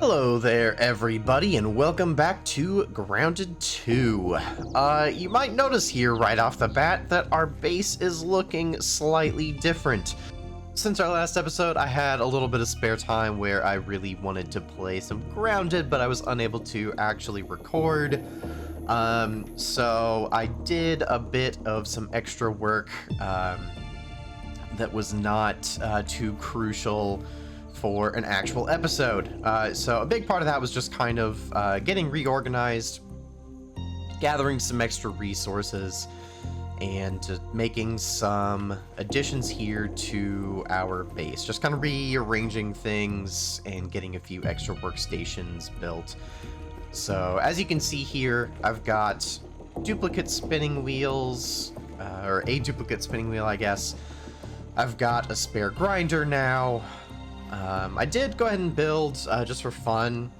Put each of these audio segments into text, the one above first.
Hello there, everybody, and welcome back to Grounded 2. You might notice here right off the bat that our base is looking slightly different. Since our last episode, I had a little bit of spare time where I really wanted to play some Grounded, but I was unable to actually record. So I did a bit of some extra work that was not too crucial for an actual episode. So a big part of that was just kind of getting reorganized, gathering some extra resources, and making some additions here to our base. Just kind of rearranging things and getting a few extra workstations built. So as you can see here, I've got duplicate spinning wheels, or a duplicate spinning wheel, I guess. I've got a spare grinder now. I did go ahead and build, just for fun,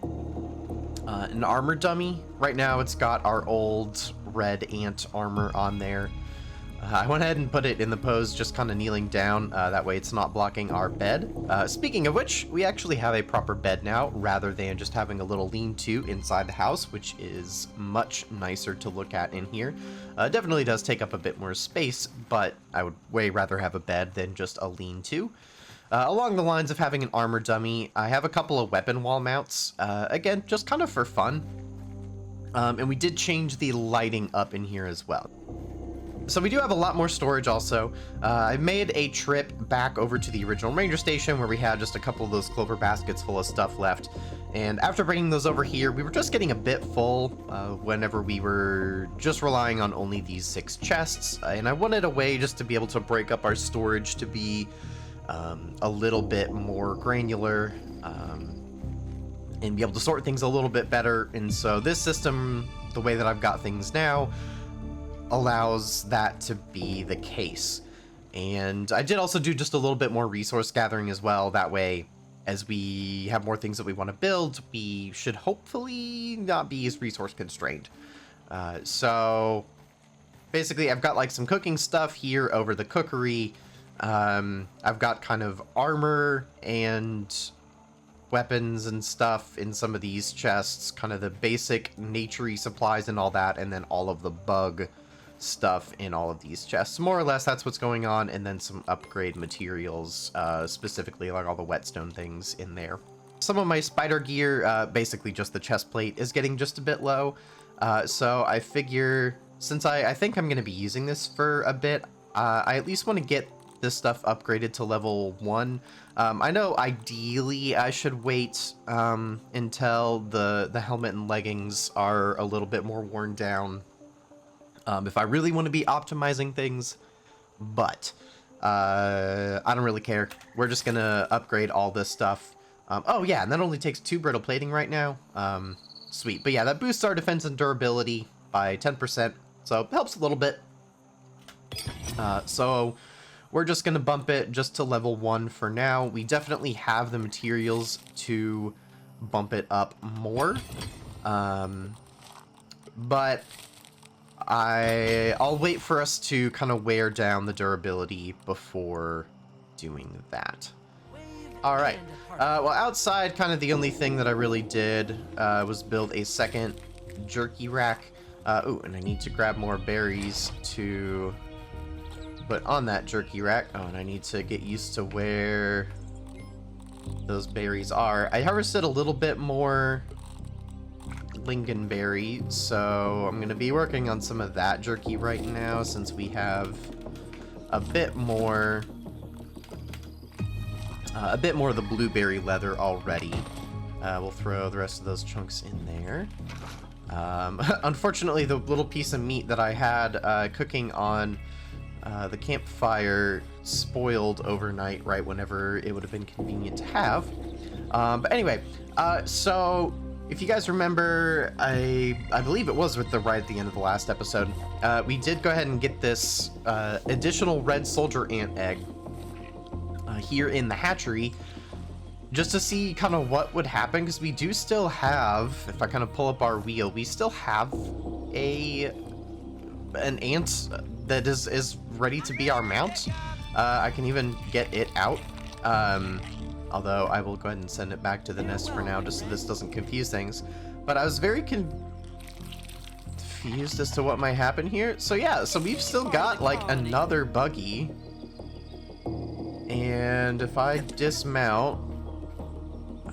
an armor dummy. Right now it's got our old red ant armor on there. I went ahead and put it in the pose just kind of kneeling down, that way it's not blocking our bed. Speaking of which, we actually have a proper bed now, rather than just having a little lean-to inside the house, which is much nicer to look at in here. Definitely does take up a bit more space, but I would way rather have a bed than just a lean-to. Along the lines of having an armor dummy, I have a couple of weapon wall mounts, again, just kind of for fun. And we did change the lighting up in here as well. So we do have a lot more storage also. I made a trip back over to the original ranger station where we had just a couple of those clover baskets full of stuff left. And after bringing those over here, we were just getting a bit full whenever we were just relying on only these 6 chests. And I wanted a way just to be able to break up our storage to be a little bit more granular, and be able to sort things a little bit better. And so this system, the way that I've got things now, allows that to be the case. And I did also do just a little bit more resource gathering as well. That way, as we have more things that we want to build, we should hopefully not be as resource constrained. So basically, I've got like some cooking stuff here over the cookery. I've got kind of armor and weapons and stuff in some of these chests, kind of the basic nature-y supplies and all that, and then all of the bug stuff in all of these chests. More or less, that's what's going on, and then some upgrade materials, specifically like all the whetstone things in there. Some of my spider gear, basically just the chest plate, is getting just a bit low, so I figure, since I think I'm going to be using this for a bit, I at least want to get this stuff upgraded to level 1. I know ideally I should wait until the helmet and leggings are a little bit more worn down, if I really want to be optimizing things, but I don't really care. We're just gonna upgrade all this stuff. Oh yeah, and that only takes 2 brittle plating right now. Sweet. But yeah, that boosts our defense and durability by 10%, so it helps a little bit. So we're just going to bump it just to level 1 for now. We definitely have the materials to bump it up more. But I'll wait for us to kind of wear down the durability before doing that. Alright. Well, outside, kind of the only thing that I really did was build a second jerky rack. Ooh, and I need to grab more berries to put on that jerky rack. Oh, and I need to get used to where those berries are. I harvested a little bit more lingonberry, so I'm gonna be working on some of that jerky right now, since we have a bit more of the blueberry leather already. We'll throw the rest of those chunks in there. Unfortunately, the little piece of meat that I had cooking on the campfire spoiled overnight right whenever it would have been convenient to have. But anyway, so if you guys remember, I believe it was right at the end of the last episode, we did go ahead and get this additional red soldier ant egg here in the hatchery, just to see kind of what would happen, because we do still have, if I kind of pull up our wheel, we still have an ant that is ready to be our mount. I can even get it out. Although I will go ahead and send it back to the nest for now, just so this doesn't confuse things. But I was very confused as to what might happen here. So yeah, so we've still got like another buggy. And if I dismount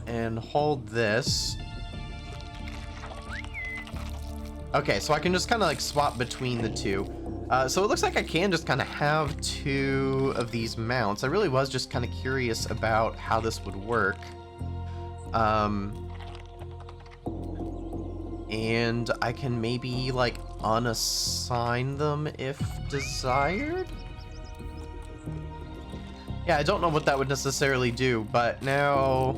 and hold this... Okay, so I can just kind of like swap between the two. So it looks like I can just kind of have two of these mounts. I really was just kind of curious about how this would work. And I can maybe like unassign them if desired? Yeah, I don't know what that would necessarily do, but now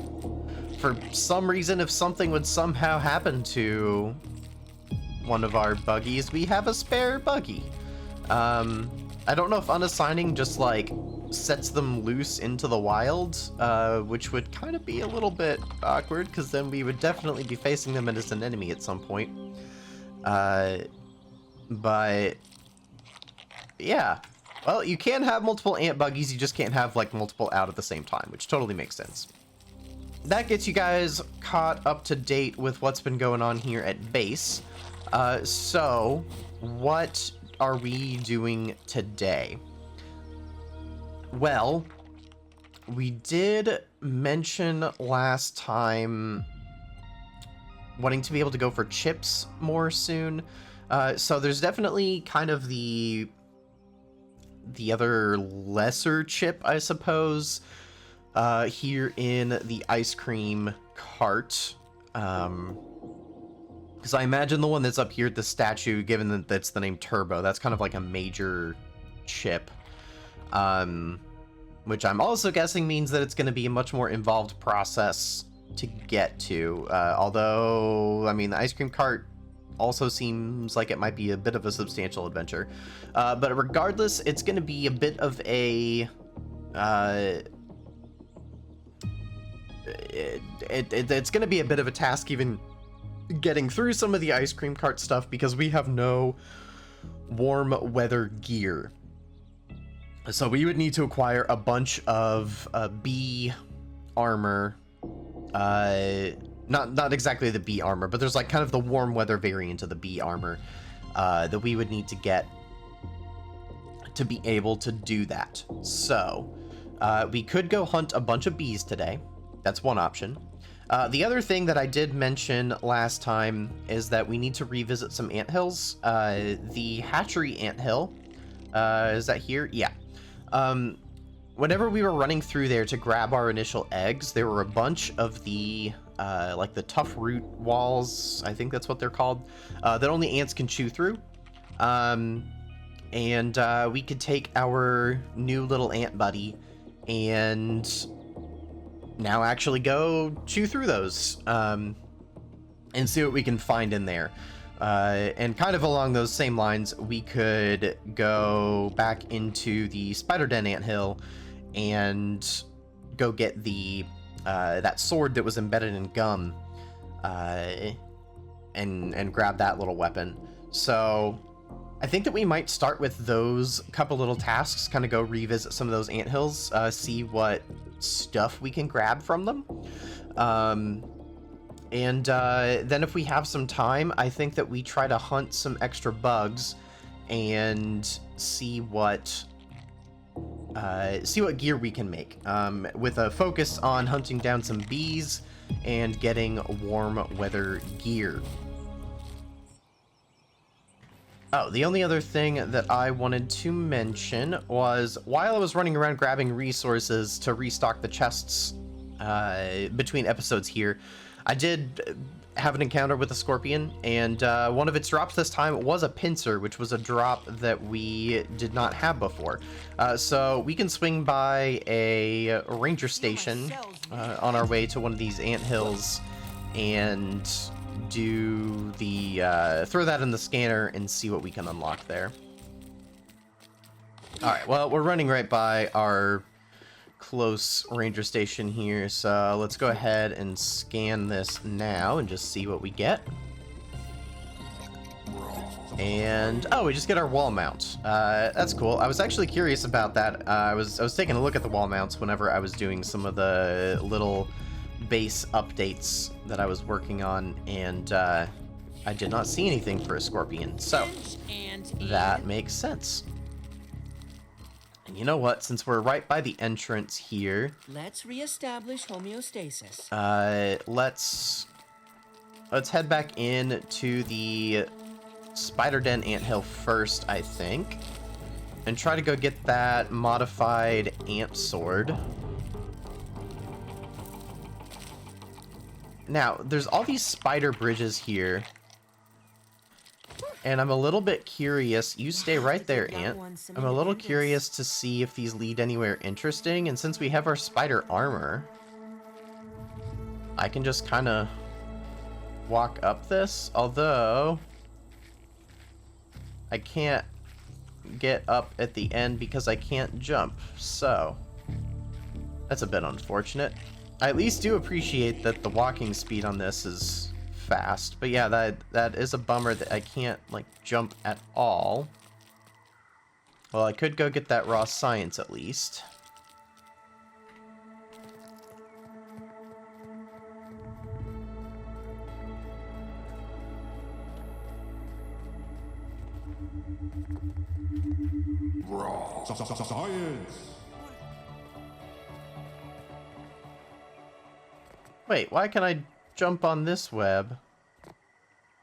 for some reason, if something would somehow happen to one of our buggies, we have a spare buggy. I don't know if unassigning just like sets them loose into the wild, which would kind of be a little bit awkward, because then we would definitely be facing them as an enemy at some point. But yeah, well, you can have multiple ant buggies, you just can't have like multiple out at the same time, which totally makes sense. That gets you guys caught up to date with what's been going on here at base. So what are we doing today? Well, we did mention last time wanting to be able to go for chips more soon. So there's definitely kind of the other lesser chip, I suppose, here in the ice cream cart. Because I imagine the one that's up here at the statue, given that that's the name Turbo, that's kind of like a major chip. Which I'm also guessing means that it's going to be a much more involved process to get to. Although, I mean, the ice cream cart also seems like it might be a bit of a substantial adventure. But regardless, it's going to be a bit of a... it's going to be a bit of a task even getting through some of the ice cream cart stuff, because we have no warm weather gear. So we would need to acquire a bunch of bee armor. Not exactly the bee armor, but there's like kind of the warm weather variant of the bee armor that we would need to get to be able to do that. So we could go hunt a bunch of bees today. That's one option. The other thing that I did mention last time is that we need to revisit some anthills. The hatchery anthill, is that here? Yeah. Whenever we were running through there to grab our initial eggs, there were a bunch of the, like the tough root walls, I think that's what they're called, that only ants can chew through. And we could take our new little ant buddy and now actually go chew through those, and see what we can find in there. And kind of along those same lines, we could go back into the spider den anthill and go get the that sword that was embedded in gum, and grab that little weapon. So I think that we might start with those couple little tasks, kind of go revisit some of those anthills, see what stuff we can grab from them. And then if we have some time, I think that we try to hunt some extra bugs and see what gear we can make, with a focus on hunting down some bees and getting warm weather gear. Oh, the only other thing that I wanted to mention was, while I was running around grabbing resources to restock the chests between episodes here, I did have an encounter with a scorpion, and one of its drops this time was a pincer, which was a drop that we did not have before. So we can swing by a ranger station on our way to one of these anthills and do the throw that in the scanner and see what we can unlock there. All right, well, we're running right by our close ranger station here, so let's go ahead and scan this now and just see what we get. And oh, we just get our wall mount. That's cool. I was actually curious about that. I was taking a look at the wall mounts whenever I was doing some of the little base updates that I was working on, and I did not see anything for a scorpion, so that makes sense. And you know what? Since we're right by the entrance here, let's reestablish homeostasis. Let's head back in to the Spider Den Anthill first, I think, and try to go get that modified ant sword. Now, there's all these spider bridges here, and I'm a little bit curious. You stay right there, Ant. I'm a little curious to see if these lead anywhere interesting, and since we have our spider armor, I can just kind of walk up this, although I can't get up at the end because I can't jump, so that's a bit unfortunate. I at least do appreciate that the walking speed on this is fast, but yeah, that is a bummer that I can't like jump at all. Well, I could go get that raw science at least. Raw science. Wait, why can I jump on this web,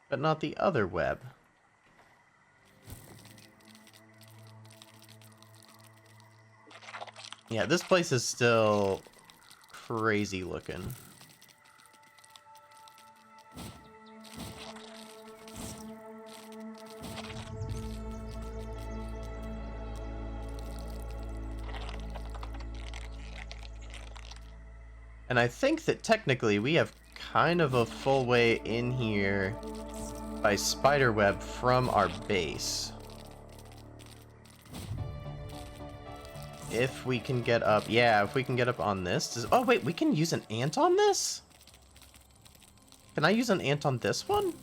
but not the other web? Yeah, this place is still crazy looking. And I think that technically we have kind of a full way in here by spiderweb from our base. If we can get up, yeah, if we can get up on this. Oh wait, we can use an ant on this? Can I use an ant on this one?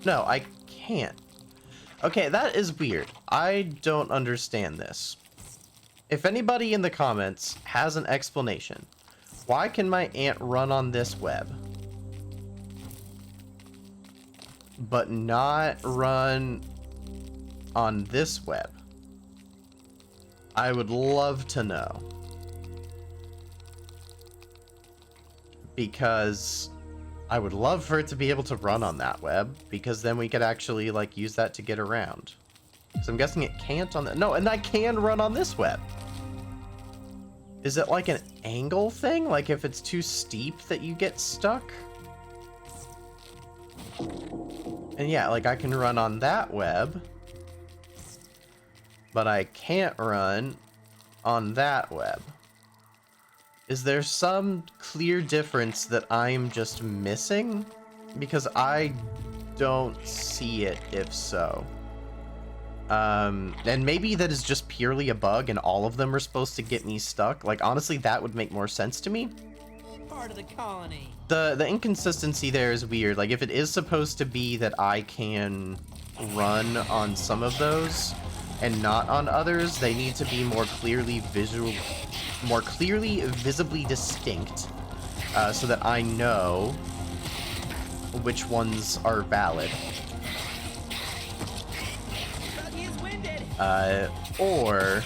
No, I can't. Okay, that is weird. I don't understand this. If anybody in the comments has an explanation, why can my ant run on this web, but not run on this web? I would love to know. Because I would love for it to be able to run on that web, because then we could actually like use that to get around. So I'm guessing it can't on that. No, and I can run on this web. Is it like an angle thing? Like if it's too steep that you get stuck? And yeah, like I can run on that web, but I can't run on that web. Is there some clear difference that I'm just missing? Because I don't see it, if so. And maybe that is just purely a bug and all of them are supposed to get me stuck. Like, honestly, that would make more sense to me. Part of the colony. The inconsistency there is weird. Like, if it is supposed to be that I can run on some of those and not on others, they need to be more clearly visibly distinct, so that I know which ones are valid. Or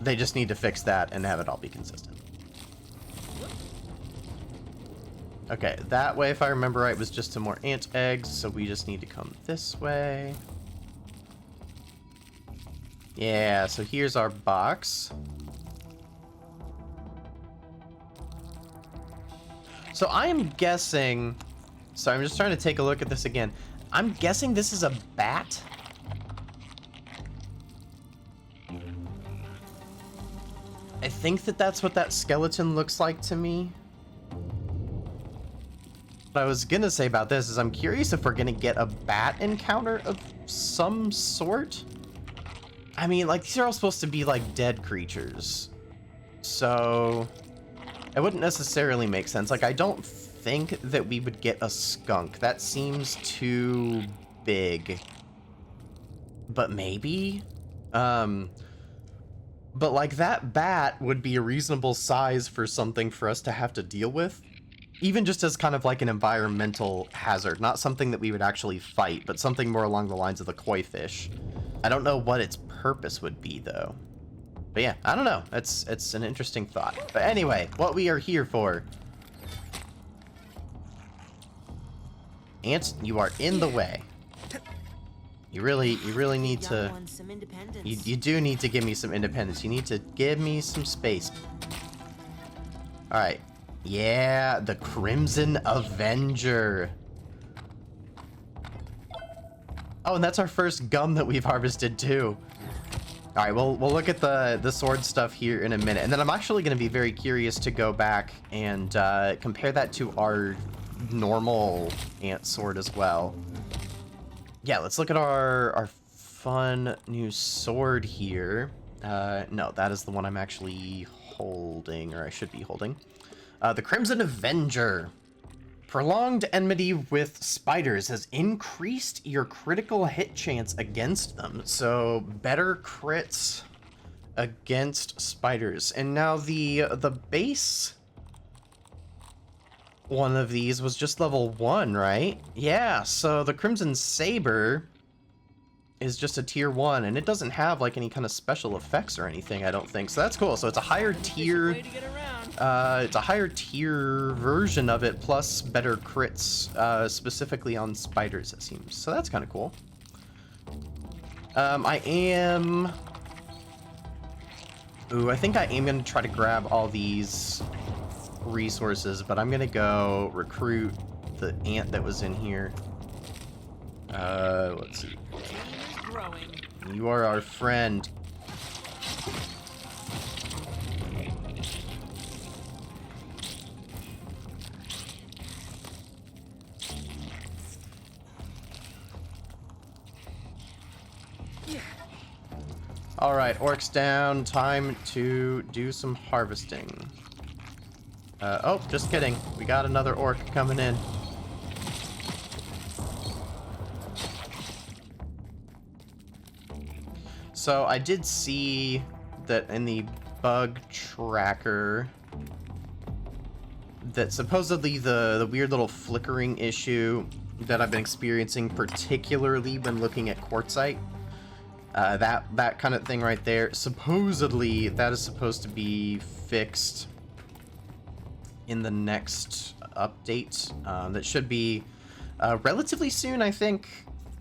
they just need to fix that and have it all be consistent. Okay, that way, if I remember right, was just some more ant eggs, so we just need to come this way. Yeah, so here's our box. So I am guessing... Sorry, I'm just trying to take a look at this again. I'm guessing this is a bat? I think that that's what that skeleton looks like to me. What I was gonna say about this is I'm curious if we're gonna get a bat encounter of some sort. I mean, like, these are all supposed to be like dead creatures, so it wouldn't necessarily make sense. Like, I don't think that we would get a skunk. That seems too big. But maybe? But like that bat would be a reasonable size for something for us to have to deal with. Even just as kind of like an environmental hazard. Not something that we would actually fight, but something more along the lines of the koi fish. I don't know what its purpose would be, though. But yeah, I don't know. It's an interesting thought. But anyway, what we are here for. Ants, you are in the way. You really need to... You do need to give me some independence. You need to give me some space. Alright. Yeah, the Crimson Avenger. Oh, and that's our first gum that we've harvested too. All right, we'll look at the sword stuff here in a minute, and then I'm actually going to be very curious to go back and compare that to our normal ant sword as well. Yeah, let's look at our fun new sword here. No, that is the one I'm actually holding, or I should be holding. The Crimson Avenger. Prolonged enmity with spiders has increased your critical hit chance against them. So better crits against spiders. And now the base one of these was just level 1, right? Yeah, so the Crimson Saber is just a tier 1, and it doesn't have like any kind of special effects or anything, I don't think. So that's cool. So it's a higher tier. It's a higher tier version of it, plus better crits, specifically on spiders, it seems. So that's kind of cool. I think I am going to try to grab all these resources, but I'm going to go recruit the ant that was in here. Let's see. You are our friend. Alright, orcs down. Time to do some harvesting. Oh, just kidding. We got another orc coming in. So I did see that in the bug tracker that supposedly the weird little flickering issue that I've been experiencing, particularly when looking at quartzite, that kind of thing right there, supposedly that is supposed to be fixed in the next update. That should be relatively soon, I think.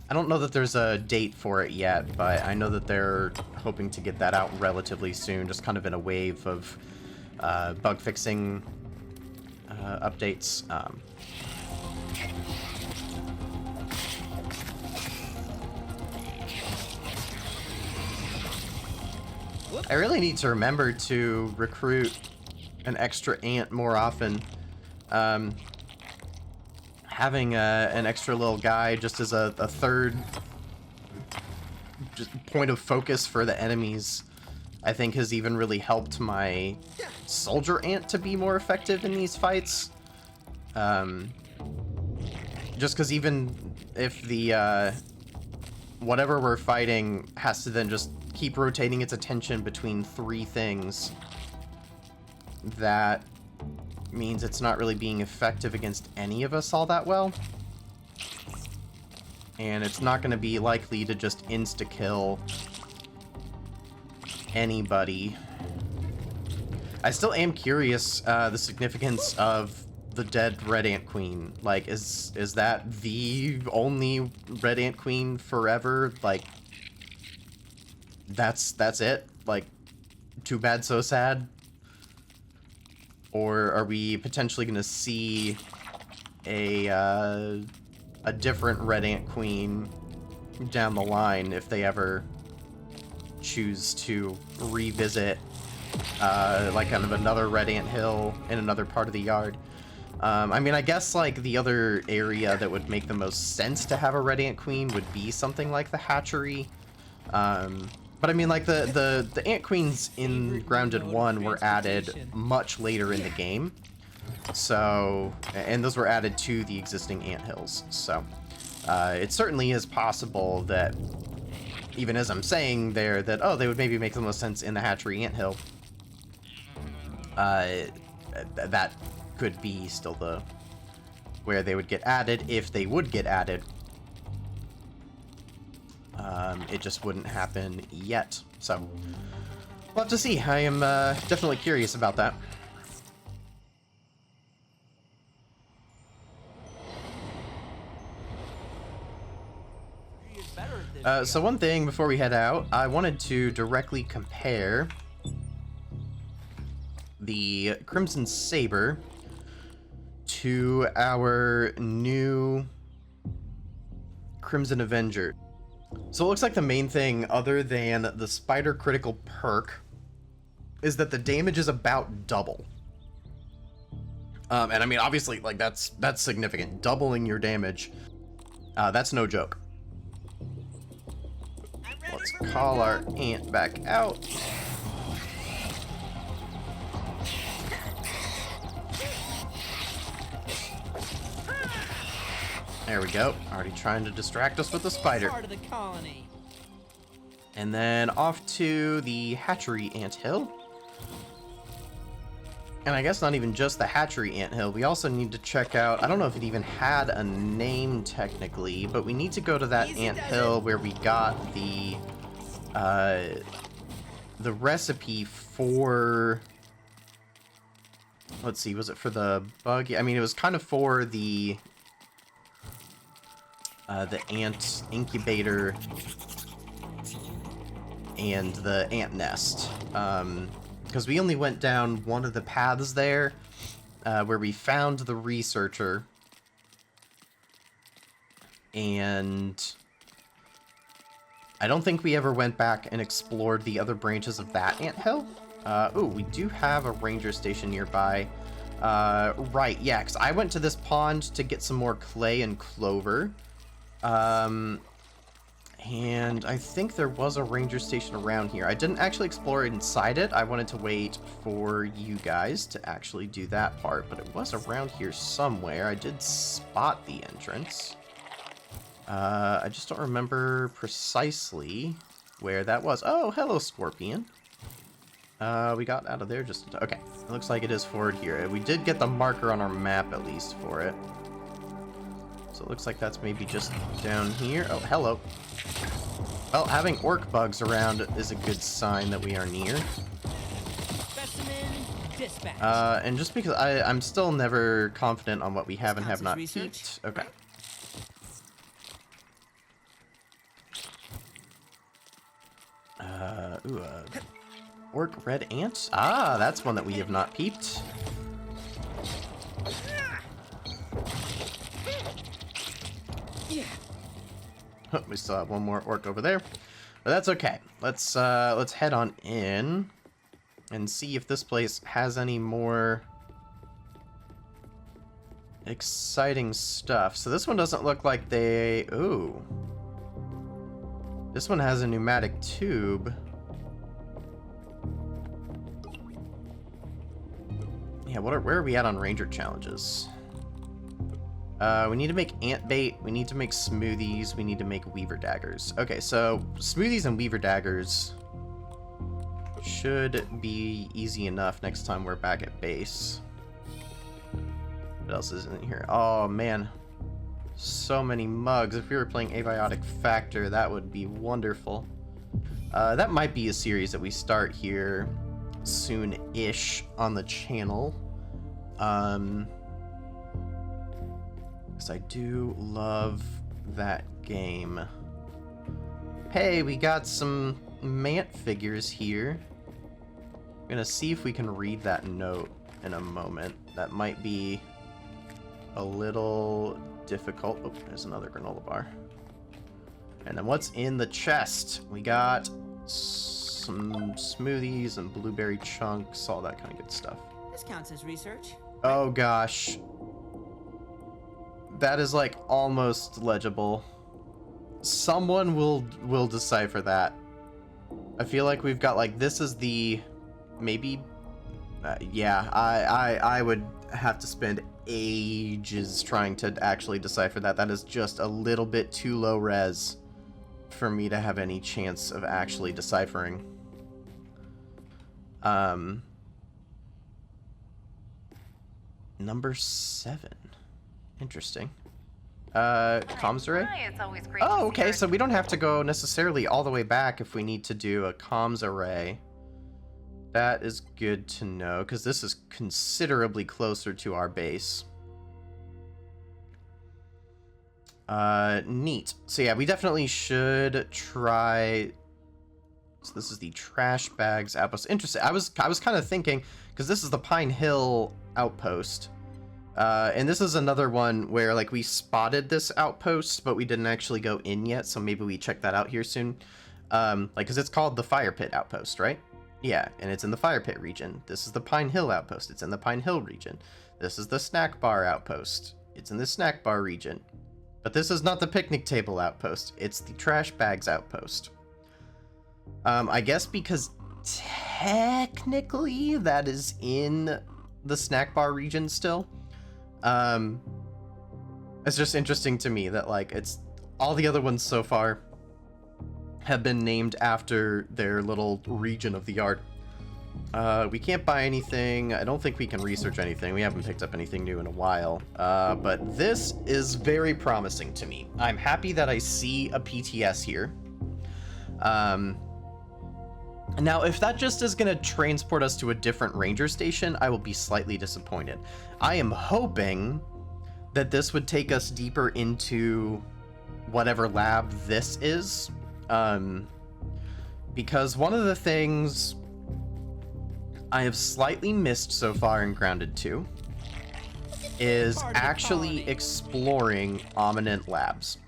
I don't know that there's a date for it yet, but I know that they're hoping to get that out relatively soon, just kind of in a wave of bug fixing updates. I really need to remember to recruit an extra ant more often. Having an extra little guy just as a third just point of focus for the enemies, I think has even really helped my soldier ant to be more effective in these fights. Just because even if the whatever we're fighting has to then just keep rotating its attention between 3 things, that means it's not really being effective against any of us all that well. And it's not going to be likely to just insta-kill anybody. I still am curious the significance of the dead Red Ant Queen. Like, is that the only Red Ant Queen forever? Like, that's it? Like, too bad, so sad? Or are we potentially going to see a different Red Ant Queen down the line if they ever choose to revisit like kind of another Red Ant Hill in another part of the yard? I mean, I guess like the other area that would make the most sense to have a Red Ant Queen would be something like the hatchery. But I mean, like, the Ant Queens in Grounded 1 were added much later in the game. So, and those were added to the existing anthills. So, it certainly is possible that, even as I'm saying there, that, oh, they would maybe make the most sense in the hatchery anthill. That could be still where they would get added, if they would get added. It just wouldn't happen yet. So, we'll have to see. I am definitely curious about that. So one thing before we head out, I wanted to directly compare the Crimson Saber to our new Crimson Avenger. So it looks like the main thing, other than the spider critical perk, is that the damage is about double. And I mean, obviously, like, that's significant. Doubling your damage, that's no joke. Let's call our ant back out. There we go. Already trying to distract us with the spider. Part of the colony. And then off to the hatchery anthill. And I guess not even just the hatchery anthill. We also need to check out, I don't know if it even had a name technically, but we need to go to that anthill where we got the recipe for, let's see, was it for the buggy? I mean, it was kind of for the ant incubator and the ant nest. Because we only went down one of the paths there, where we found the researcher, and I don't think we ever went back and explored the other branches of that anthill. Ooh, we do have a ranger station nearby. Right, yeah, because I went to this pond to get some more clay and clover. And I think there was a ranger station around here. I didn't actually explore inside it. I wanted to wait for you guys to actually do that part, but it was around here somewhere. I did spot the entrance. I just don't remember precisely where that was. Oh, hello, Scorpion. We got out of there just... Okay, it looks like it is forward here. We did get the marker on our map, at least, for it. So it looks like that's maybe just down here. Oh, hello. Well, having orc bugs around is a good sign that we are near. Specimen dispatch. And just because I'm still never confident on what we have and have not peeped. Okay. Ooh, orc red ants? Ah, that's one that we have not peeped. Oh, we still have one more orc over there, but that's okay. Let's head on in and see if this place has any more exciting stuff. So this one doesn't look like they... Ooh. This one has a pneumatic tube. Yeah, where are we at on ranger challenges? We need to make ant bait, we need to make smoothies, we need to make weaver daggers. Okay, so smoothies and weaver daggers should be easy enough next time we're back at base. What else is in here? Oh man, so many mugs. If we were playing Abiotic Factor, that would be wonderful. That might be a series that we start here soon-ish on the channel. Because I do love that game. Hey, we got some Mant figures here. I'm gonna see if we can read that note in a moment. That might be a little difficult. Oh, there's another granola bar. And then what's in the chest? We got some smoothies and blueberry chunks, all that kind of good stuff. This counts as research. Oh gosh. That is like almost legible. Someone will decipher that. I feel like we've got like, this is the maybe Yeah, I would have to spend ages trying to actually decipher that. That is just a little bit too low res for me to have any chance of actually deciphering. Number 7. Interesting. Comms array? Hi, it's always great Oh, to see okay, your- so we don't have to go necessarily all the way back if we need to do a comms array. That is good to know, because this is considerably closer to our base. Neat. So yeah, we definitely should try... So this is the trash bags outpost. Interesting. I was kind of thinking, because this is the Pine Hill outpost. And this is another one where, like, we spotted this outpost, but we didn't actually go in yet, so maybe we check that out here soon. Like, because it's called the Fire Pit Outpost, right? Yeah, and it's in the Fire Pit region. This is the Pine Hill Outpost. It's in the Pine Hill region. This is the Snack Bar Outpost. It's in the Snack Bar region. But this is not the Picnic Table Outpost. It's the Trash Bags Outpost. I guess because technically that is in the Snack Bar region still. It's just interesting to me that, like, it's all the other ones so far have been named after their little region of the yard. We can't buy anything. I don't think we can research anything. We haven't picked up anything new in a while. But this is very promising to me. I'm happy that I see a PTS here. Now, if that just is going to transport us to a different ranger station, I will be slightly disappointed. I am hoping that this would take us deeper into whatever lab this is. Because one of the things I have slightly missed so far in Grounded 2 is actually exploring Ominent Labs.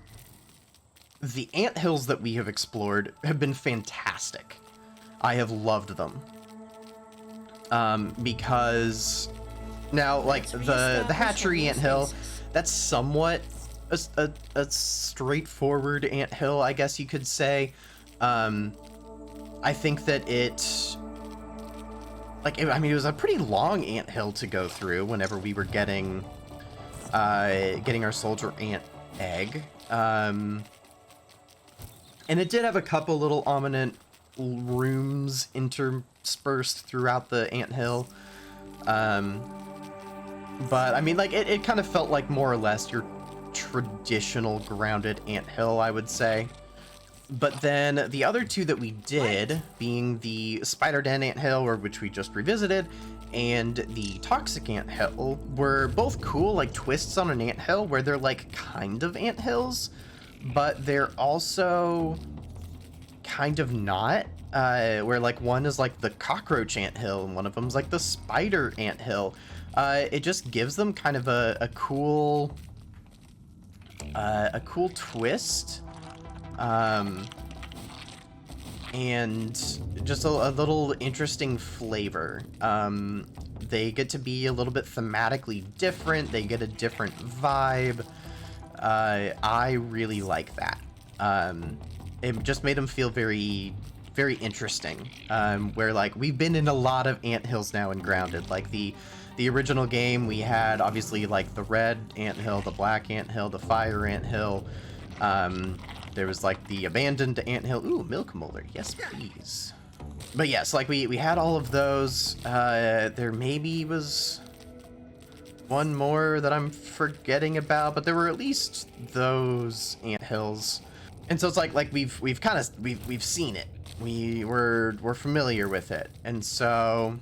The Anthills that we have explored have been fantastic. I have loved them. Because now, like, the hatchery anthill, that's somewhat a straightforward anthill, I guess you could say. I think that it, like, I mean, it was a pretty long anthill to go through whenever we were getting our soldier ant egg. And it did have a couple little ominent rooms interspersed throughout the anthill. But I mean, like, it kind of felt like more or less your traditional grounded anthill, I would say. But then the other two that we did, being the Spider Den anthill, which we just revisited, and the Toxic anthill, were both cool, like, twists on an anthill where they're, like, kind of anthills, but they're also kind of not. Where, like, one is like the cockroach anthill and one of them's like the spider anthill. It just gives them kind of a cool twist, and just a little interesting flavor. They get to be a little bit thematically different. They get a different vibe. I really like that. It just made them feel very, very interesting. Where, like, we've been in a lot of anthills now in Grounded. Like, the original game, we had, obviously, like, the red anthill, the black anthill, the fire anthill. There was, like, the abandoned anthill. Ooh, milk molder. Yes, please. But yes, like, we had all of those. There maybe was one more that I'm forgetting about, but there were at least those anthills. And so it's like we've seen it. We're familiar with it. And so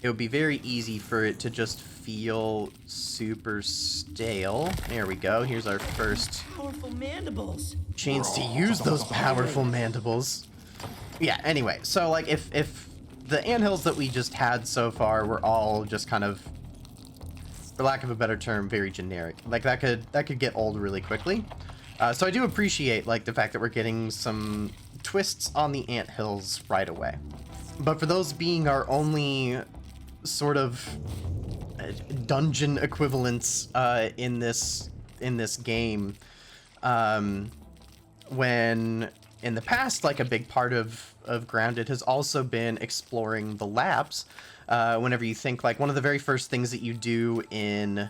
it would be very easy for it to just feel super stale. There we go. Here's our first Powerful mandibles. chance to use those powerful mandibles. Yeah, anyway, so, like, if the anthills that we just had so far were all just kind of, for lack of a better term, very generic, like, that could get old really quickly. So I do appreciate, like, the fact that we're getting some twists on the anthills right away. But for those being our only sort of dungeon equivalents in this game, when in the past, like, a big part of Grounded has also been exploring the labs. whenever you think, like, one of the very first things that you do in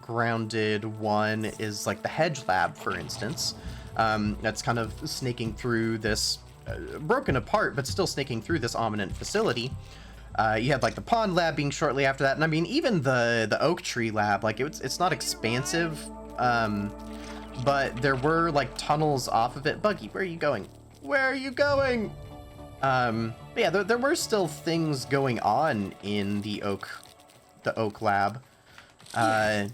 Grounded 1 is, like, the hedge lab, for instance. That's kind of snaking through this, broken apart, but still snaking through this ominent facility. You had, like, the pond lab being shortly after that, and I mean, even the oak tree lab, like, it's not expansive, but there were, like, tunnels off of it. Buggy, where are you going? Where are you going? But yeah, there were still things going on in the oak lab, and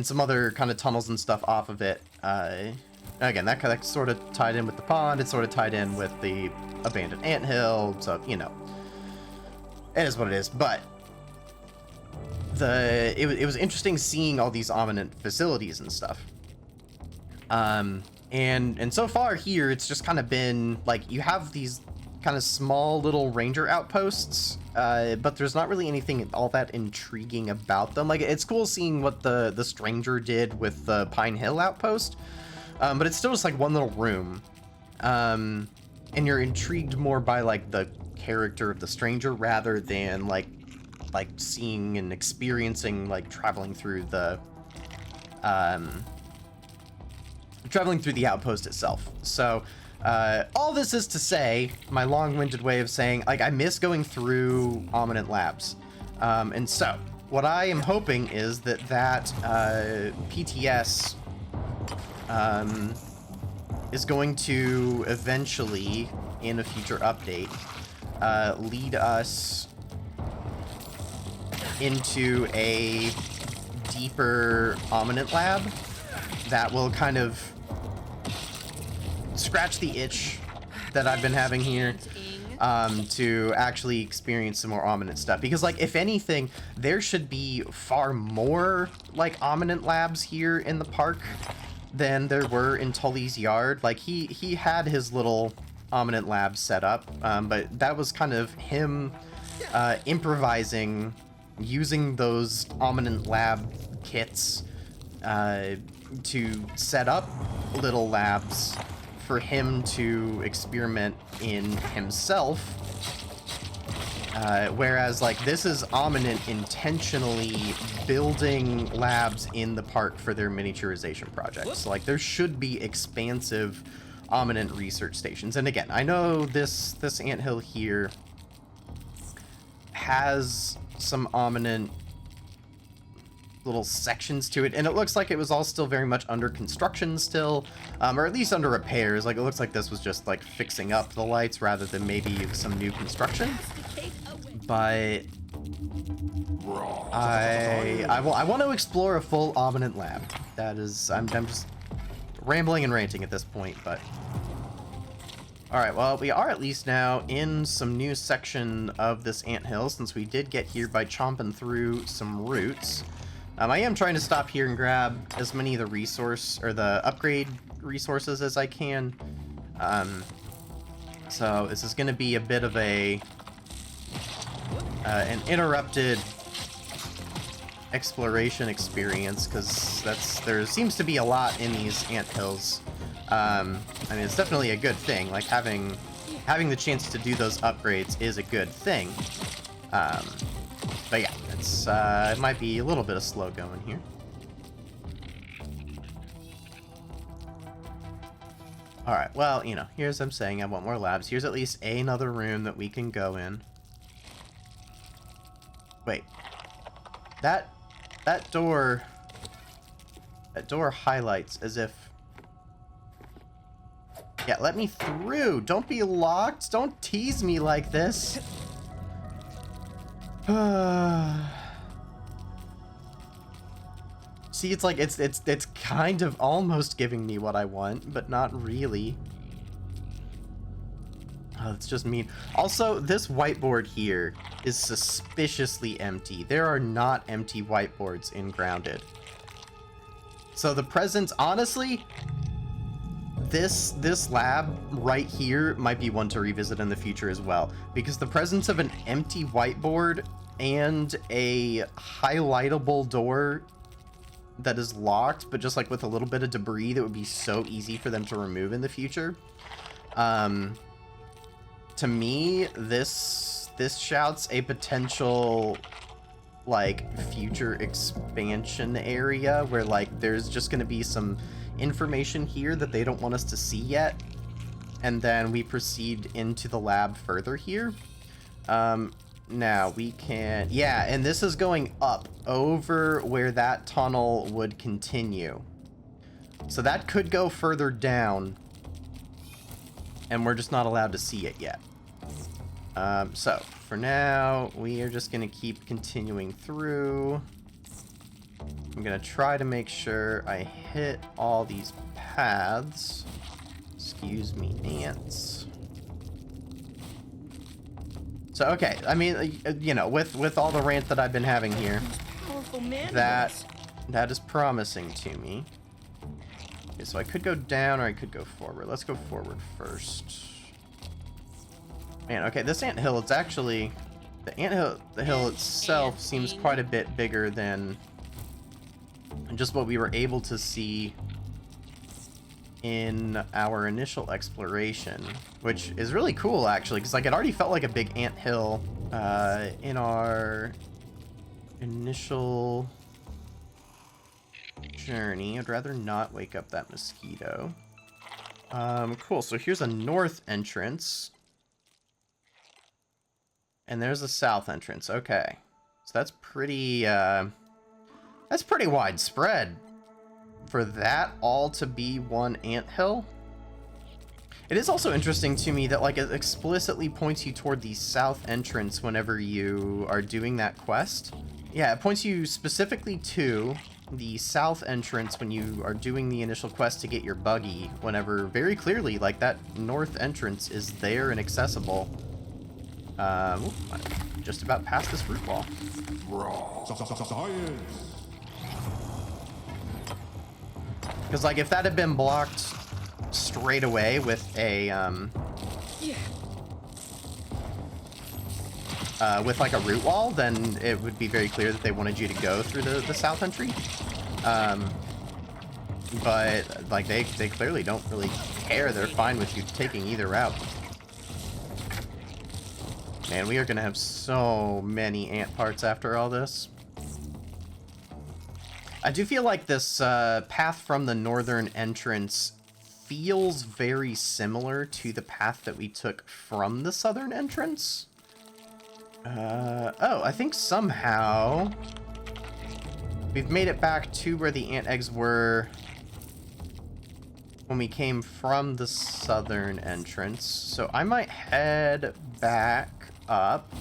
some other kind of tunnels and stuff off of it. Again, that kind of sort of tied in with the pond. It sort of tied in with the abandoned anthill. So, you know, it is what it is. But it was interesting seeing all these ominous facilities and stuff. And so far here, it's just kind of been like you have these kind of small little ranger outposts, but there's not really anything all that intriguing about them. Like, it's cool seeing what the stranger did with the Pine Hill outpost, but it's still just like one little room, and you're intrigued more by like the character of the stranger rather than like seeing and experiencing, like, traveling through the outpost itself. So all this is to say, my long-winded way of saying, like, I miss going through Ominent Labs. And so what I am hoping is that PTS is going to eventually, in a future update, lead us into a deeper Ominent Lab that will kind of scratch the itch that I've been having here, to actually experience some more Ominent stuff. Because, like, if anything, there should be far more, like, Ominent Labs here in the park than there were in Tully's yard. Like, he had his little Ominent Lab set up, but that was kind of him improvising, using those Ominent Lab kits to set up little labs for him to experiment in himself, whereas, like, this is Ominent intentionally building labs in the park for their miniaturization projects. Like, there should be expansive Ominent research stations. And again, I know this anthill here has some Ominent little sections to it, and it looks like it was all still very much under construction still, or at least under repairs. Like, it looks like this was just like fixing up the lights rather than maybe some new construction. But I want to explore a full Ominent Lab. That is, I'm just rambling and ranting at this point, but alright, well, we are at least now in some new section of this anthill, since we did get here by chomping through some roots. I am trying to stop here and grab as many of the resource, or the upgrade resources as I can. So this is going to be a bit of an interrupted exploration experience, because there seems to be a lot in these anthills. I mean, it's definitely a good thing. Like, having the chance to do those upgrades is a good thing. But yeah, it might be a little bit of slow going here. Alright, well, you know, here's I'm saying I want more labs. Here's at least another room that we can go in. Wait. That door highlights as if... Yeah, let me through! Don't be locked! Don't tease me like this! See, it's like, it's kind of almost giving me what I want, but not really. Oh, it's just mean. Also, this whiteboard here is suspiciously empty. There are not empty whiteboards in Grounded. So the presence, honestly, this lab right here might be one to revisit in the future as well, because the presence of an empty whiteboard and a highlightable door that is locked, but just like with a little bit of debris that would be so easy for them to remove in the future. To me, this this shouts a potential, like, future expansion area where, like, there's just going to be some information here that they don't want us to see yet. And then we proceed into the lab further here. Now we can, yeah, and this is going up over where that tunnel would continue. So that could go further down, and we're just not allowed to see it yet. So for now, we are just gonna keep continuing through. I'm gonna try to make sure I hit all these paths. Excuse me, ants. So, okay, I mean, you know, with all the rant that I've been having here, that is promising to me. Okay, so I could go down or I could go forward. Let's go forward first. Man, okay, this anthill, it's actually... The hill itself seems quite a bit bigger than just what we were able to see in our initial exploration, which is really cool, actually, because, like, it already felt like a big anthill in our initial journey. I'd rather not wake up that mosquito. Cool, so here's a north entrance. And there's a south entrance. Okay. So that's pretty widespread for that all to be one anthill. It is also interesting to me that, like, it explicitly points you toward the south entrance whenever you are doing that quest. Yeah, it points you specifically to the south entrance when you are doing the initial quest to get your buggy, whenever very clearly, like, that north entrance is there and accessible. Ooh, I just about past this root wall. Science. Because, like, if that had been blocked straight away with a, with, like, a root wall, then it would be very clear that they wanted you to go through the south entry. But, like, they clearly don't really care. They're fine with you taking either route. Man, we are going to have so many ant parts after all this. I do feel like this path from the northern entrance feels very similar to the path that we took from the southern entrance. Oh, I think somehow we've made it back to where the ant eggs were when we came from the southern entrance. So I might head back up.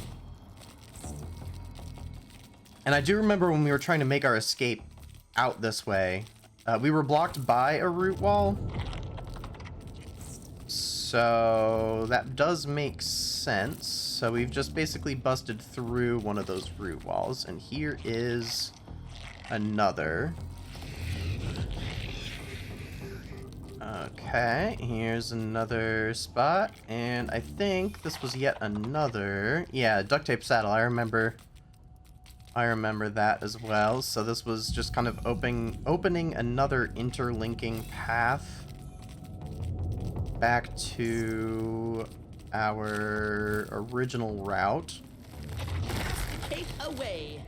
And I do remember when we were trying to make our escape out this way, we were blocked by a root wall. So that does make sense. So we've just basically busted through one of those root walls, and here is another. Okay, here's another spot, and I think this was yet another. Yeah, duct tape saddle. I remember that as well. So this was just kind of opening another interlinking path back to our original route. Take away.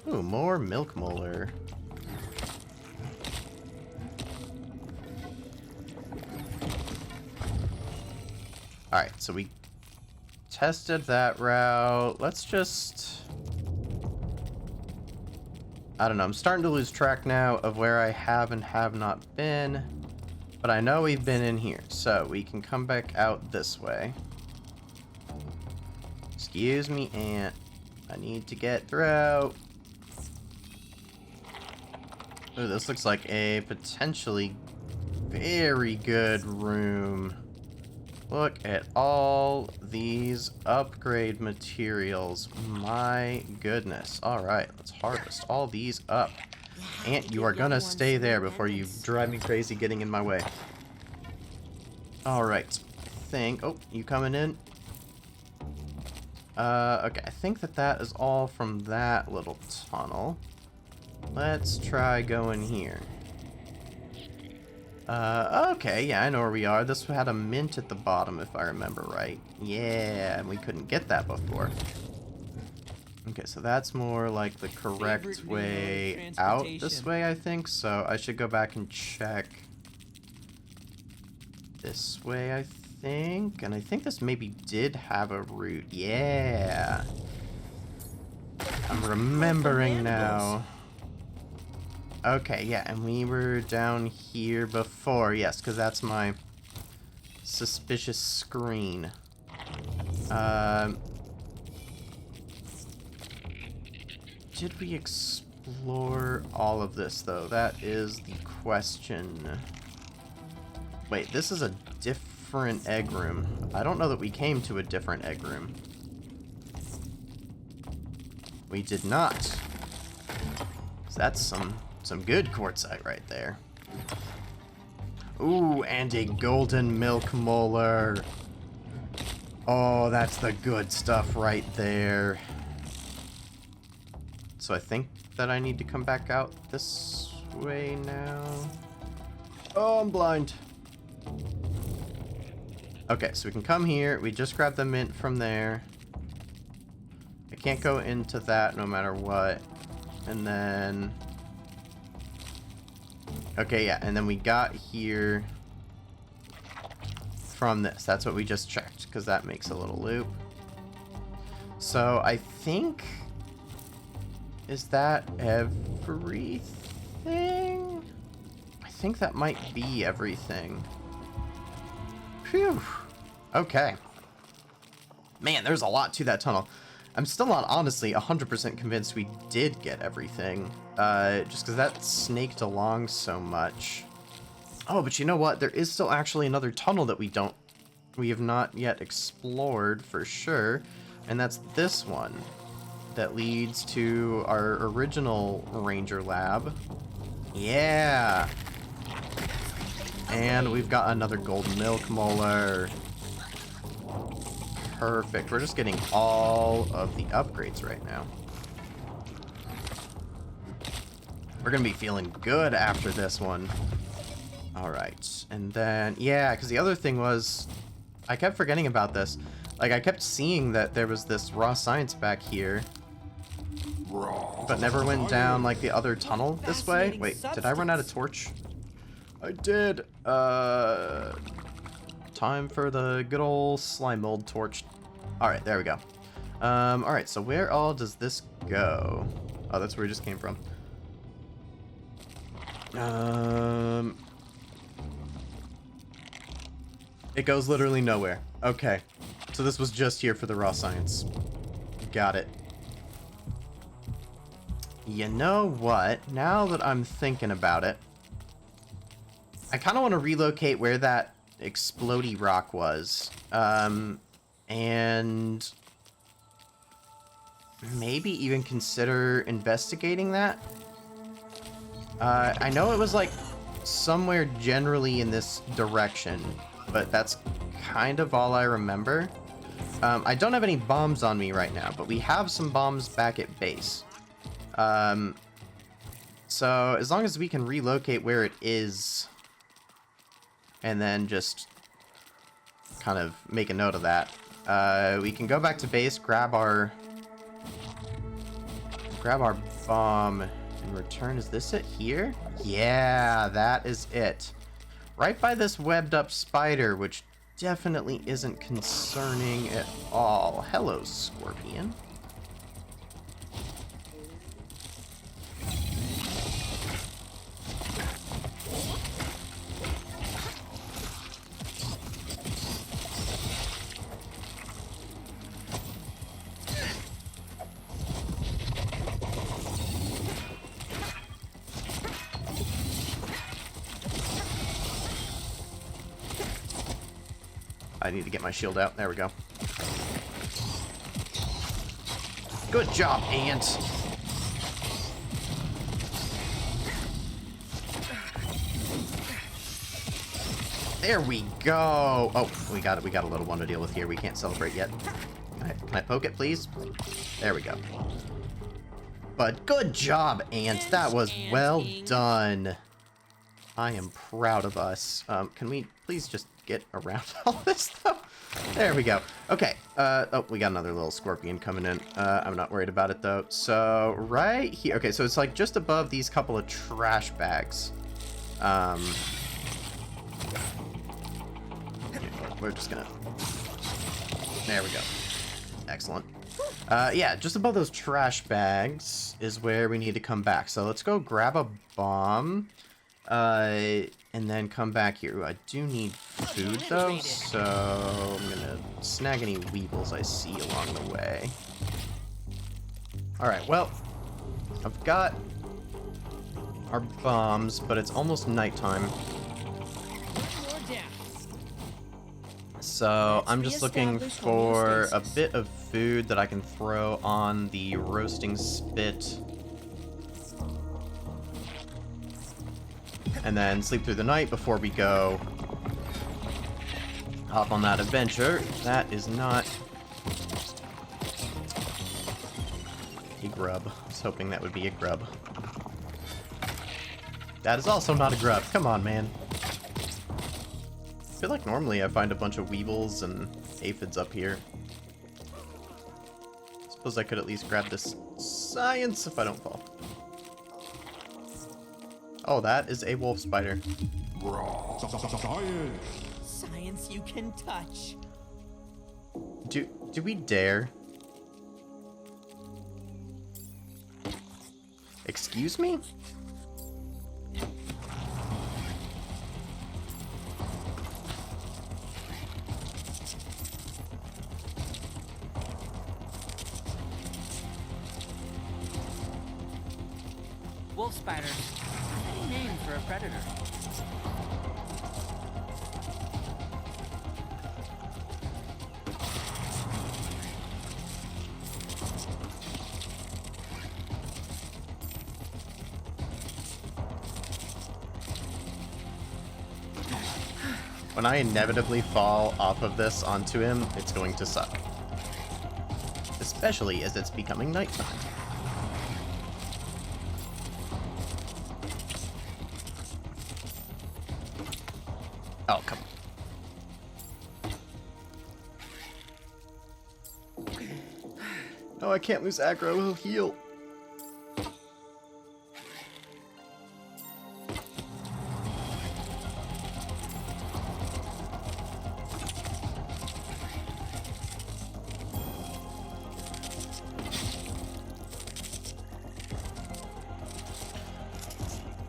Ooh, more milk molar. Alright, so we tested that route. Let's just... I don't know, I'm starting to lose track now of where I have and have not been. But I know we've been in here, so we can come back out this way. Excuse me, ant. I need to get through. Ooh, this looks like a potentially very good room. Look at all these upgrade materials. My goodness. Alright, let's harvest all these up. Ant, you are gonna stay there before you drive me crazy getting in my way. Alright. Oh, you coming in? Okay, I think that is all from that little tunnel. Let's try going here. Okay, yeah, I know where we are. This had a mint at the bottom, if I remember right. Yeah, and we couldn't get that before. Okay, so that's more like the correct way out this way, I think. So I should go back and check this way, I think. And I think this maybe did have a route. Yeah. I'm remembering now. Okay, yeah, and we were down here before. Yes, because that's my suspicious screen. Did we explore all of this, though? That is the question. Wait, this is a different egg room. I don't know that we came to a different egg room. We did not. So that's some good quartzite right there. Ooh, and a golden milk molar. Oh, that's the good stuff right there. So I think that I need to come back out this way now. Oh, I'm blind. Okay, so we can come here. We just grabbed the mint from there. I can't go into that no matter what. And then... Okay, yeah, and then we got here from this. That's what we just checked, because that makes a little loop. So I think... Is that everything? I think that might be everything. Phew. Okay. Man, there's a lot to that tunnel. I'm still not honestly 100% convinced we did get everything. Just because that snaked along so much. Oh, but you know what? There is still actually another tunnel that we have not yet explored for sure. And that's this one. That leads to our original ranger lab. Yeah. And we've got another golden milk molar. Perfect. We're just getting all of the upgrades right now. We're gonna be feeling good after this one. Alright. And then, yeah, because the other thing was, I kept forgetting about this. Like, I kept seeing that there was this raw science back here, but never went down, like, the other tunnel this way. Wait, did I run out of torch? I did. Time for the good old slime mold torch. Alright, there we go. Alright, so where all does this go? Oh, that's where we just came from. It goes literally nowhere. Okay. So this was just here for the raw science. Got it. You know what? Now that I'm thinking about it, I kind of want to relocate where that explodey rock was. And maybe even consider investigating that. I know it was like somewhere generally in this direction, but that's kind of all I remember. I don't have any bombs on me right now, but we have some bombs back at base. So as long as we can relocate where it is and then just kind of make a note of that, we can go back to base, grab our bomb and return. Is this it here? Yeah, that is it. Right by this webbed up spider, which definitely isn't concerning at all. Hello, Scorpion. I need to get my shield out. There we go. Good job, Ant. There we go. Oh, we got a little one to deal with here. We can't celebrate yet. Can I poke it, please? There we go. But good job, Ant. That was well done. I am proud of us. Can we please just get around all this, though? There we go. Okay. Oh, we got another little scorpion coming in. I'm not worried about it, though. So, right here. Okay, so it's like just above these couple of trash bags. We're just gonna... There we go. Excellent. Yeah, just above those trash bags is where we need to come back. So let's go grab a bomb. And then come back here. Ooh, I do need food, though, so I'm gonna snag any weevils I see along the way. Alright, well, I've got our bombs, but it's almost nighttime. So I'm just looking for a bit of food that I can throw on the roasting spit. And then sleep through the night before we go off on that adventure. That is not a grub. I was hoping that would be a grub. That is also not a grub. Come on, man. I feel like normally I find a bunch of weevils and aphids up here. Suppose I could at least grab this science if I don't fall. Oh, that is a wolf spider. Science. Science you can touch. Do we dare? Excuse me? Wolf spiders. Funny name for a predator. When I inevitably fall off of this onto him, it's going to suck. Especially as it's becoming nighttime. Oh, come on. Oh, I can't lose aggro. He'll heal.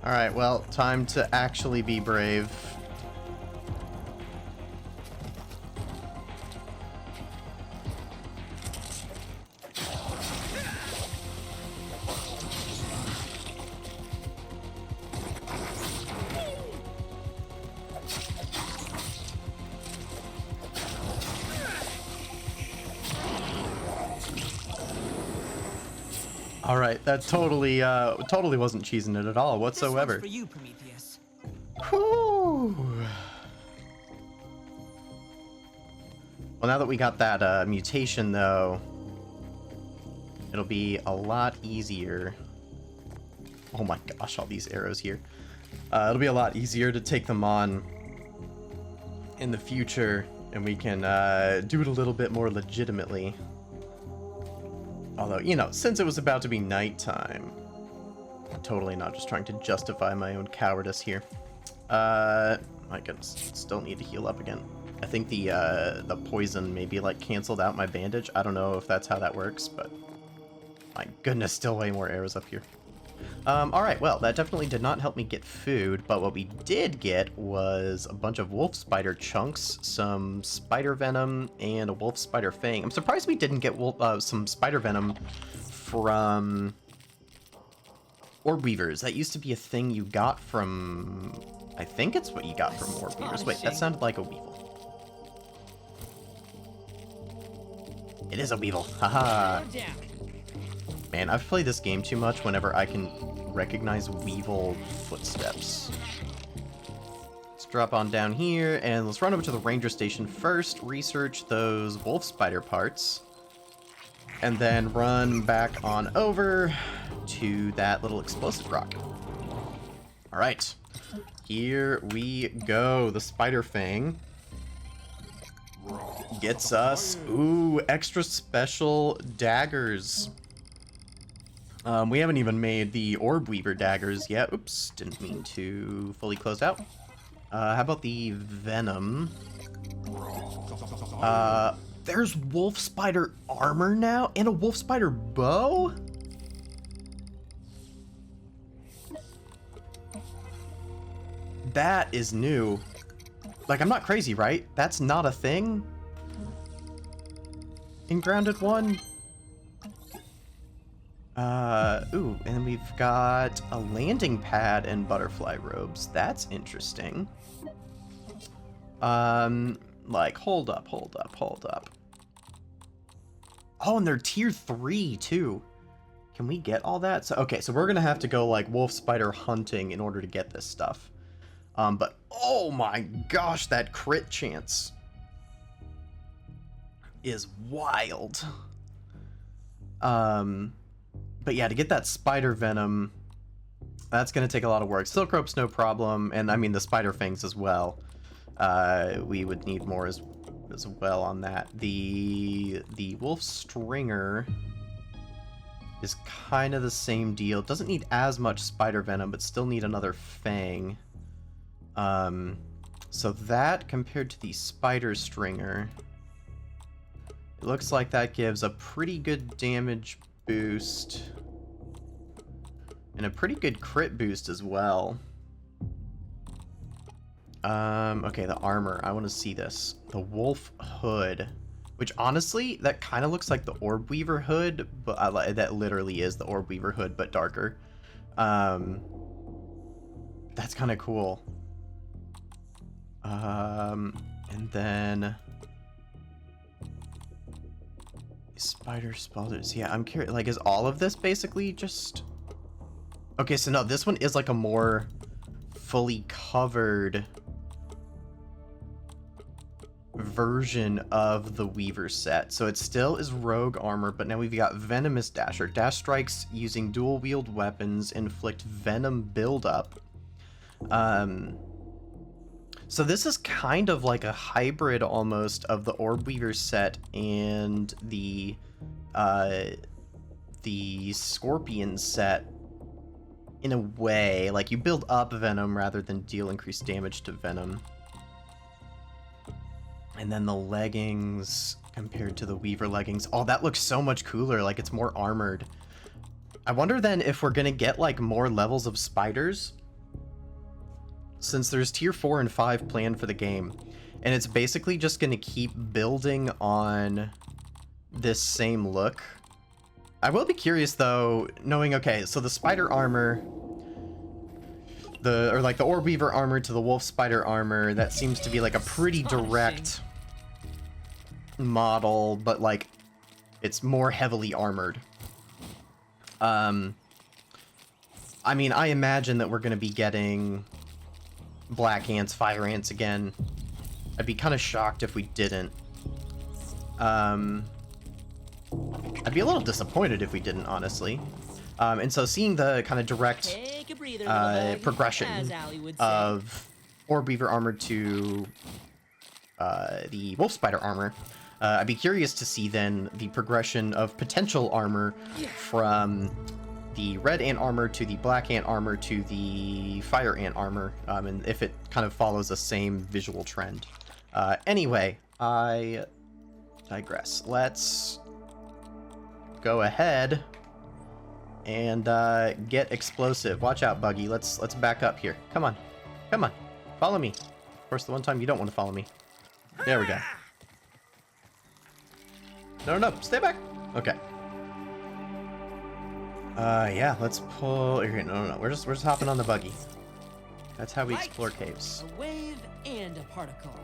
Alright, well, time to actually be brave. All right, that totally wasn't cheesing it at all whatsoever. This one's for you, Prometheus. Whew. Well, now that we got that mutation, though, it'll be a lot easier. Oh my gosh, all these arrows here. It'll be a lot easier to take them on in the future, and we can do it a little bit more legitimately. Although, you know, since it was about to be nighttime, I'm totally not just trying to justify my own cowardice here. My goodness, still need to heal up again. I think the poison maybe like canceled out my bandage. I don't know if that's how that works, but my goodness, still way more arrows up here. Alright, well, that definitely did not help me get food, but what we did get was a bunch of wolf spider chunks, some spider venom, and a wolf spider fang. I'm surprised we didn't get some spider venom from orb weavers. That used to be a thing you got from... I think it's what you got from orb weavers. Wait, that sounded like a weevil. It is a weevil. Haha. Man, I've played this game too much whenever I can recognize weevil footsteps. Let's drop on down here, and let's run over to the ranger station first, research those wolf spider parts, and then run back on over to that little explosive rock. Alright. Here we go. The spider fang gets us, ooh, extra special daggers. We haven't even made the orb weaver daggers yet. Oops, didn't mean to fully close out. How about the venom? There's wolf spider armor now and a wolf spider bow? That is new. Like, I'm not crazy, right? That's not a thing in Grounded 1. Ooh, and we've got a landing pad and butterfly robes. That's interesting. Like, hold up. Oh, and they're tier 3, too. Can we get all that? So, okay, so we're gonna have to go, like, wolf spider hunting in order to get this stuff. But, oh my gosh, that crit chance is wild. But yeah, to get that spider venom, that's going to take a lot of work. Silk rope's no problem, and I mean the spider fangs as well. We would need more as well on that. The wolf stringer is kind of the same deal. Doesn't need as much spider venom, but still need another fang. So that compared to the spider stringer, it looks like that gives a pretty good damage boost and a pretty good crit boost as well. Okay, the armor. I want to see this. The wolf hood, which honestly, that kind of looks like the orb weaver hood, but that literally is the orb weaver hood, but darker. That's kind of cool. And then spider spalders. Yeah, I'm curious. Like, is all of this basically just? Okay, so no, this one is like a more fully covered version of the Weaver set. So it still is rogue armor, but now we've got Venomous Dasher. Dash strikes using dual wield weapons inflict venom buildup. So this is kind of like a hybrid almost of the Orb Weaver set and the Scorpion set in a way. Like, you build up venom rather than deal increased damage to venom. And then the leggings compared to the Weaver leggings. Oh, that looks so much cooler. Like, it's more armored. I wonder then if we're gonna get like more levels of spiders, since there's tier 4 and 5 planned for the game, and it's basically just going to keep building on this same look. I will be curious though, knowing, okay, so the spider armor, the orb weaver armor to the wolf spider armor, that seems to be like a pretty direct model, but like it's more heavily armored. I mean, I imagine that we're going to be getting black ants, fire ants again. I'd be kind of shocked if we didn't. I'd be a little disappointed if we didn't, honestly. And so seeing the kind of direct progression of Orb Weaver armor to the Wolf Spider armor, I'd be curious to see then the progression of potential armor from the red ant armor to the black ant armor to the fire ant armor, and if it kind of follows the same visual trend. Anyway, I digress. Let's go ahead and get explosive. Watch out, Buggy. Let's back up here. Come on, follow me. Of course, the one time you don't want to follow me. There we go. No, stay back. Okay. Yeah, let's pull. Here, no. We're just hopping on the buggy. That's how we explore caves. A wave and a particle.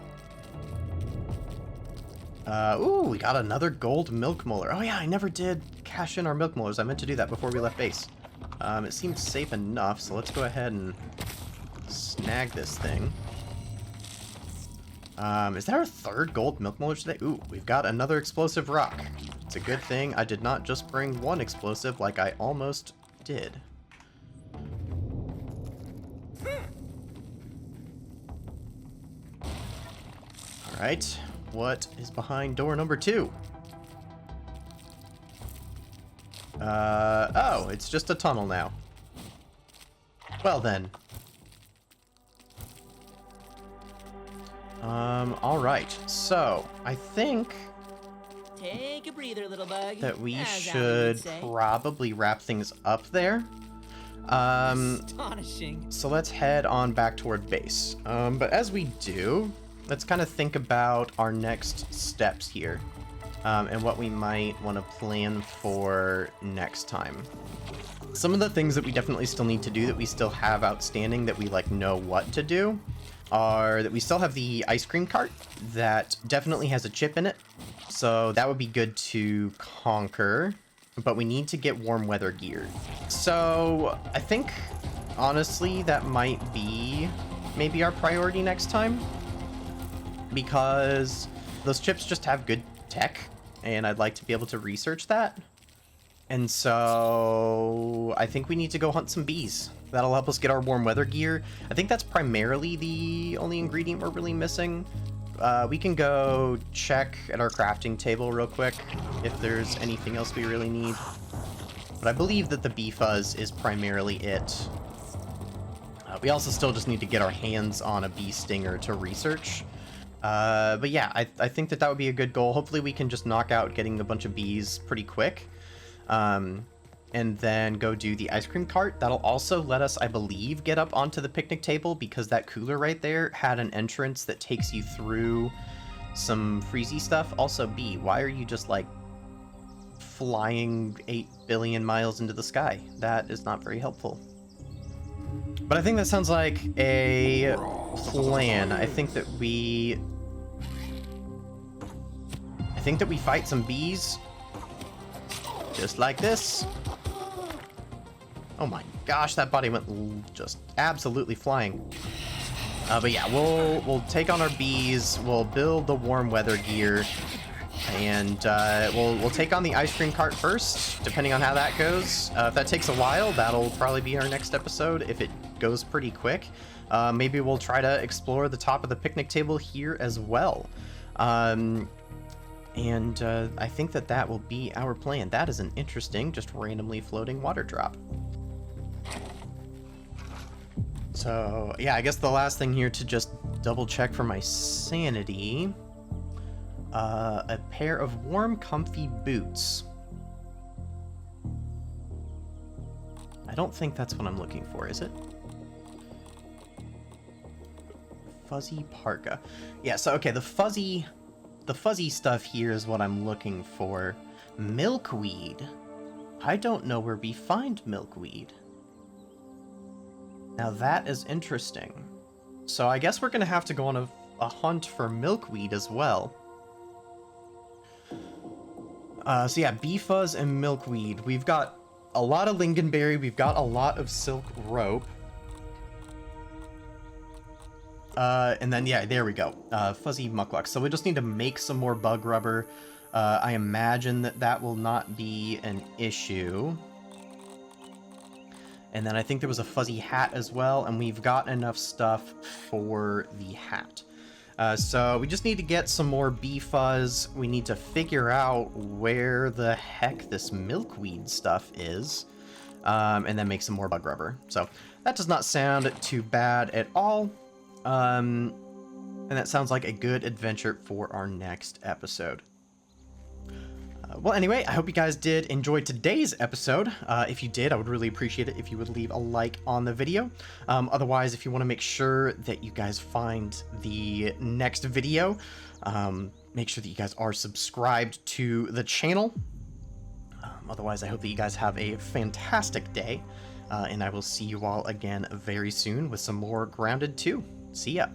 Ooh, we got another gold milk molar. Oh yeah, I never did cash in our milk molars. I meant to do that before we left base. It seems safe enough, so let's go ahead and snag this thing. Is that our third gold milk molar today? Ooh, we've got another explosive rock. It's a good thing I did not just bring one explosive like I almost did. Alright, what is behind door number 2? Oh, it's just a tunnel now. Well then. Alright, so, I think Take a breather, little bug. that we as should Alan would say. probably wrap things up there. Astonishing. So let's head on back toward base. But as we do, let's kind of think about our next steps here. And what we might want to plan for next time. Some of the things that we definitely still need to do that we still have outstanding that we like know what to do are that we still have the ice cream cart that definitely has a chip in it. So that would be good to conquer, but we need to get warm weather gear. So I think honestly that might be maybe our priority next time, because those chips just have good tech and I'd like to be able to research that. And so I think we need to go hunt some bees. That'll help us get our warm weather gear. I think that's primarily the only ingredient we're really missing. We can go check at our crafting table real quick if there's anything else we really need. But I believe that the bee fuzz is primarily it. We also still just need to get our hands on a bee stinger to research. But yeah, I think that would be a good goal. Hopefully we can just knock out getting a bunch of bees pretty quick. And then go do the ice cream cart. That'll also let us, I believe, get up onto the picnic table because that cooler right there had an entrance that takes you through some freezy stuff. Also, bee, why are you just like flying 8 billion miles into the sky? That is not very helpful. But I think that sounds like a plan. I think that we fight some bees. Just like this. Oh my gosh, that body went just absolutely flying. But yeah, we'll take on our bees, we'll build the warm weather gear, and we'll take on the ice cream cart first, depending on how that goes. If that takes a while, that'll probably be our next episode. If it goes pretty quick, maybe we'll try to explore the top of the picnic table here as well. And I think that will be our plan. That is an interesting, just randomly floating water drop. So, yeah, I guess the last thing here to just double check for my sanity. A pair of warm, comfy boots. I don't think that's what I'm looking for, is it? Fuzzy parka. Yeah, so, okay, the fuzzy stuff here is what I'm looking for. Milkweed. I don't know where we find milkweed. Now that is interesting. So I guess we're gonna have to go on a hunt for milkweed as well. So yeah, bee fuzz and milkweed. We've got a lot of lingonberry. We've got a lot of silk rope. And then, yeah, there we go. Fuzzy muckluck. So we just need to make some more bug rubber. I imagine that will not be an issue. And then I think there was a fuzzy hat as well, and we've got enough stuff for the hat. So we just need to get some more bee fuzz. We need to figure out where the heck this milkweed stuff is, and then make some more bug rubber. So that does not sound too bad at all. And that sounds like a good adventure for our next episode. Well, anyway, I hope you guys did enjoy today's episode. If you did, I would really appreciate it if you would leave a like on the video. Otherwise, if you want to make sure that you guys find the next video, make sure that you guys are subscribed to the channel. Otherwise, I hope that you guys have a fantastic day, and I will see you all again very soon with some more Grounded 2. See ya.